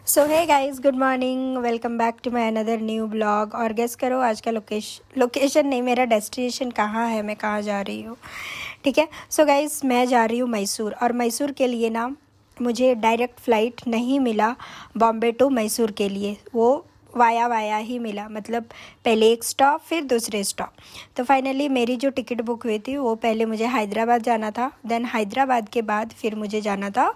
So hey guys, good morning, welcome back to my another new blog. और guess करो आज का location नहीं, मेरा डेस्टिनेशन कहाँ है, मैं कहाँ जा रही हूँ। ठीक है। सो गाइस, मैं जा रही हूँ मैसूर। और मैसूर के लिए ना मुझे डायरेक्ट फ़्लाइट नहीं मिला बॉम्बे टू मैसूर के लिए, वो वाया वाया ही मिला। मतलब पहले एक स्टॉप फिर दूसरे स्टॉप। तो फाइनली मेरी जो टिकट बुक हुई थी वो पहले मुझे हैदराबाद जाना था, देन हैदराबाद के बाद फिर मुझे जाना था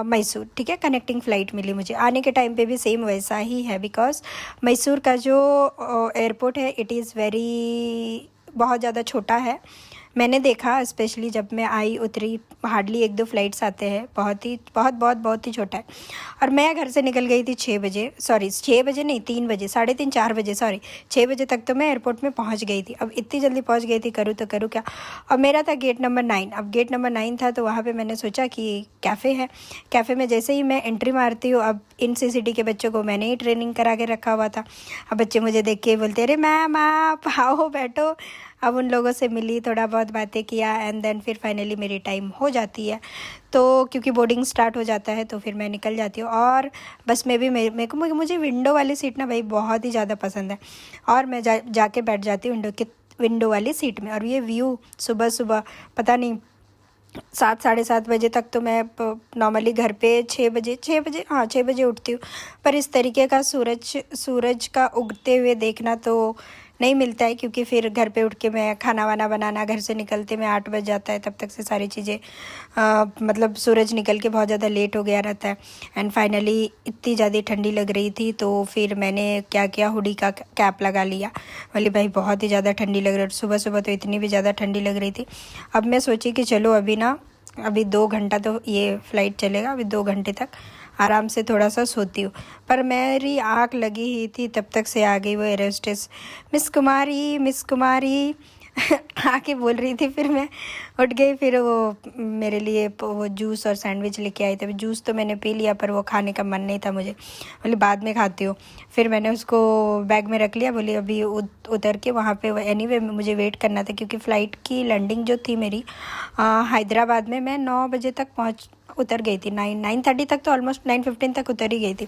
मैसूर। ठीक है, कनेक्टिंग फ़्लाइट मिली मुझे। आने के टाइम पे भी सेम वैसा ही है, बिकॉज़ मैसूर का जो एयरपोर्ट है इट इज़ वेरी बहुत ज़्यादा छोटा है। मैंने देखा, स्पेशली जब मैं आई उतरी, हार्डली एक दो फ्लाइट्स आते हैं, बहुत ही छोटा है। और मैं घर से निकल गई थी 6 बजे, सॉरी 6 बजे नहीं, 3 बजे, 3:30 4 बजे, सॉरी 6 बजे तक तो मैं एयरपोर्ट में पहुंच गई थी। अब इतनी जल्दी पहुंच गई थी, करूँ तो करूँ क्या। और मेरा था गेट नंबर 9। अब गेट नंबर 9 था तो वहाँ पे मैंने सोचा कि कैफ़े है। कैफ़े में जैसे ही मैं एंट्री मारती हूँ, अब इन सीसीटी के बच्चों को मैंने ही ट्रेनिंग करा के रखा हुआ था। अब बच्चे मुझे देख के बोलते, अरे मैम आप आओ बैठो। अब उन लोगों से मिली, थोड़ा बहुत बातें किया, एंड देन फिर फाइनली मेरी टाइम हो जाती है। तो क्योंकि बोर्डिंग स्टार्ट हो जाता है तो फिर मैं निकल जाती हूँ। और बस में भी मेरे को मुझे विंडो वाली सीट ना भाई बहुत ही ज़्यादा पसंद है। और मैं जाके बैठ जाती हूँ विंडो वाली सीट में। और ये व्यू सुबह सुबह, पता नहीं 7 साढ़े 7 बजे तक तो मैं नॉर्मली घर पे 6 बजे हाँ 6 बजे उठती हूँ। पर इस तरीके का सूरज का उगते हुए देखना तो नहीं मिलता है, क्योंकि फिर घर पे उठ के मैं खाना वाना बनाना, घर से निकलते में 8 बज जाता है। तब तक से सारी चीज़ें मतलब सूरज निकल के बहुत ज़्यादा लेट हो गया रहता है। एंड फाइनली इतनी ज़्यादा ठंडी लग रही थी तो फिर मैंने क्या किया, हुडी का कैप लगा लिया। बोली भाई बहुत ही ज़्यादा ठंडी लग रही है, सुबह सुबह तो इतनी भी ज़्यादा ठंडी लग रही थी। अब मैं सोची कि चलो अभी 2 घंटा तो ये फ़्लाइट चलेगा, अभी 2 घंटे तक आराम से थोड़ा सा सोती हूँ। पर मेरी आँख लगी ही थी, तब तक से आ गई वो एयर होस्टेस, मिस कुमारी आके बोल रही थी। फिर मैं उठ गई, फिर वो मेरे लिए वो जूस और सैंडविच लेके आई थी। जूस तो मैंने पी लिया पर वो खाने का मन नहीं था मुझे, बोली बाद में खाती हूँ। फिर मैंने उसको बैग में रख लिया, बोली अभी उतर के वहाँ पे एनीवे मुझे वेट करना था, क्योंकि फ़्लाइट की लैंडिंग जो थी मेरी हैदराबाद में, मैं 9 बजे तक उतर गई थी। 9:30 तक तो ऑलमोस्ट 9:15 तक उतर ही गई थी।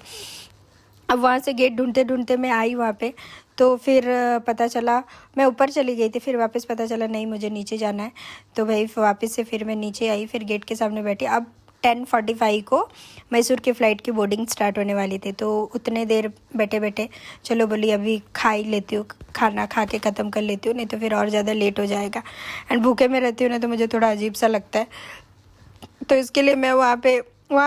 अब वहाँ से गेट ढूंढते ढूंढते मैं आई वहाँ पे, तो फिर पता चला मैं ऊपर चली गई थी। फिर वापस पता चला नहीं मुझे नीचे जाना है, तो भाई वापस से फिर मैं नीचे आई, फिर गेट के सामने बैठी। अब 10:45 को मैसूर की फ़्लाइट की बोर्डिंग स्टार्ट होने वाली थी। तो उतने देर बैठे बैठे चलो बोली अभी खा ही लेती हूँ, खाना खा के ख़त्म कर लेती हूँ, नहीं तो फिर और ज़्यादा लेट हो जाएगा। एंड भूखे में रहती हूँ ना तो मुझे थोड़ा अजीब सा लगता है। तो इसके लिए मैं वहाँ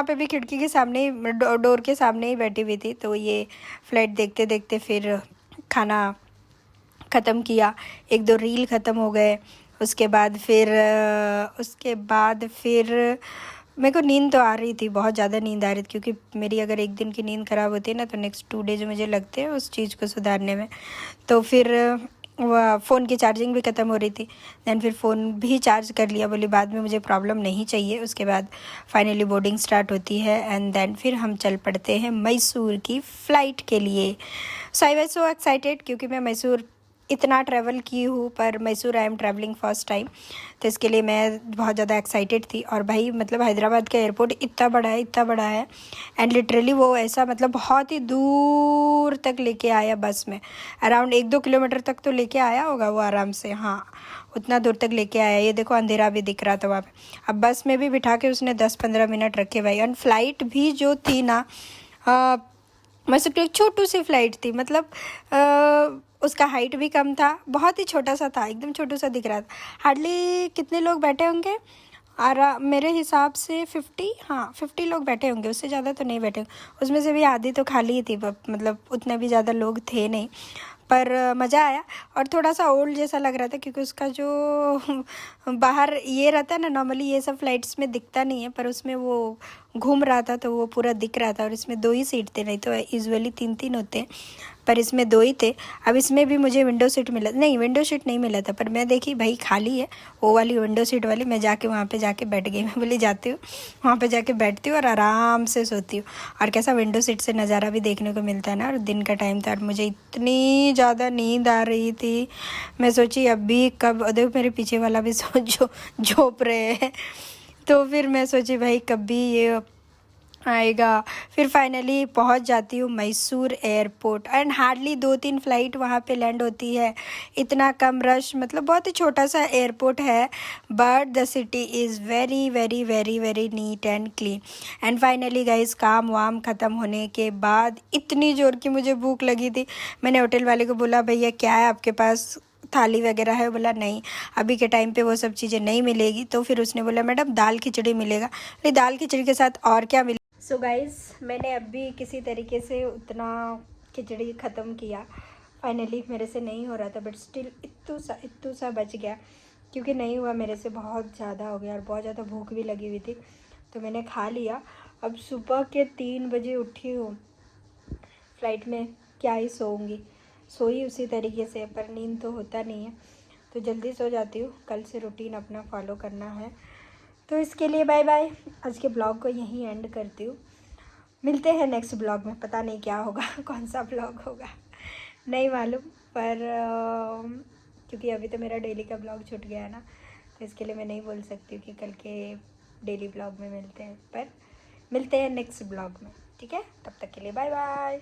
पे भी खिड़की के सामने ही, डोर के सामने ही बैठी हुई थी। तो ये फ़्लाइट देखते देखते फिर खाना ख़त्म किया, एक दो रील ख़त्म हो गए। उसके बाद फिर मेरे को नींद तो आ रही थी, बहुत ज़्यादा नींद आ रही थी, क्योंकि मेरी अगर एक दिन की नींद ख़राब होती है ना तो नेक्स्ट 2 डेज मुझे लगते हैं उस चीज़ को सुधारने में। तो फिर वह फ़ोन की चार्जिंग भी ख़त्म हो रही थी, दैन फिर फ़ोन भी चार्ज कर लिया, बोली बाद में मुझे प्रॉब्लम नहीं चाहिए। उसके बाद फाइनली बोर्डिंग स्टार्ट होती है, एंड देन फिर हम चल पड़ते हैं मैसूर की फ़्लाइट के लिए। सो आई वॉज सो एक्साइटेड, क्योंकि मैं मैसूर इतना ट्रैवल की हूँ, पर Mysore I am travelling first time, तो इसके लिए मैं बहुत ज़्यादा एक्साइटेड थी। और भाई मतलब हैदराबाद का एयरपोर्ट इतना बड़ा है एंड लिटरली वो ऐसा मतलब बहुत ही दूर तक लेके आया बस में, अराउंड 1-2 किलोमीटर तक तो लेके आया होगा वो आराम से, हाँ उतना दूर तक लेके आया। ये देखो अंधेरा भी दिख रहा था वहाँ पे। अब बस में भी बिठा के उसने 10-15 मिनट रखे भाई। एंड फ्लाइट भी जो थी ना, मैं सकती एक छोटू सी फ़्लाइट थी, मतलब उसका हाइट भी कम था, बहुत ही छोटा सा था, एकदम छोटू सा दिख रहा था। हार्डली कितने लोग बैठे होंगे, और मेरे हिसाब से 50 लोग बैठे होंगे, उससे ज़्यादा तो नहीं बैठे। उसमें से भी आधी तो खाली ही थी, मतलब उतने भी ज़्यादा लोग थे नहीं। पर मज़ा आया। और थोड़ा सा ओल्ड जैसा लग रहा था, क्योंकि उसका जो बाहर ये रहता है ना, नॉर्मली ये सब फ़्लाइट्स में दिखता नहीं है, पर उसमें वो घूम रहा था तो वो पूरा दिख रहा था। और इसमें 2 ही सीट थे, नहीं तो यूजुअली 3-3 होते हैं, पर इसमें 2 ही थे। अब इसमें भी मुझे विंडो सीट नहीं मिला था, पर मैं देखी भाई खाली है वो वाली विंडो सीट वाली, मैं जाके वहाँ पे जाके बैठ गई। मैं बोली जाती हूँ वहाँ पे जाके बैठती हूँ और आराम से सोती हूँ। और कैसा विंडो सीट से नज़ारा भी देखने को मिलता है ना, और दिन का टाइम था और मुझे इतनी ज़्यादा नींद आ रही थी। मैं सोची अभी कब, देखो मेरे पीछे वाला भी झोंप रहे हैं। तो फिर मैं सोची भाई कभी ये आएगा। फिर फाइनली पहुंच जाती हूँ Mysore airport and hardly 2-3 flight वहाँ पे लैंड होती है। इतना कम रश, मतलब बहुत ही छोटा सा एयरपोर्ट है, but the city is very very very very neat and clean. And finally guys काम वाम ख़त्म होने के बाद इतनी ज़ोर की मुझे भूख लगी थी। मैंने होटल वाले को बोला भैया क्या है आपके पास, थाली वगैरह है? बोला नहीं, अभी के टाइम पे वो सब चीज़ें नहीं मिलेगी। तो फिर उसने बोला मैडम दाल खिचड़ी मिलेगा। अरे दाल खिचड़ी के साथ और क्या मिलेगा? सो गाइज़ मैंने अभी किसी तरीके से उतना खिचड़ी ख़त्म किया। फाइनली मेरे से नहीं हो रहा था, बट स्टिल इत्तू सा बच गया, क्योंकि नहीं हुआ मेरे से, बहुत ज़्यादा हो गया और बहुत ज़्यादा भूख भी लगी हुई थी, तो मैंने खा लिया। अब सुबह के 3 बजे उठी हूँ, फ़्लाइट में क्या ही सोऊंगी, सोई उसी तरीके से, पर नींद तो होता नहीं है, तो जल्दी सो जाती हूँ। कल से रूटीन अपना फॉलो करना है, तो इसके लिए बाय बाय। आज के ब्लॉग को यहीं एंड करती हूँ। मिलते हैं नेक्स्ट ब्लॉग में, पता नहीं क्या होगा कौन सा ब्लॉग होगा नहीं मालूम, पर क्योंकि अभी तो मेरा डेली का ब्लॉग छूट गया है ना, तो इसके लिए मैं नहीं बोल सकती हूँ कि कल के डेली ब्लॉग में मिलते हैं, पर मिलते हैं नेक्स्ट ब्लॉग में, ठीक है? तब तक के लिए बाय बाय।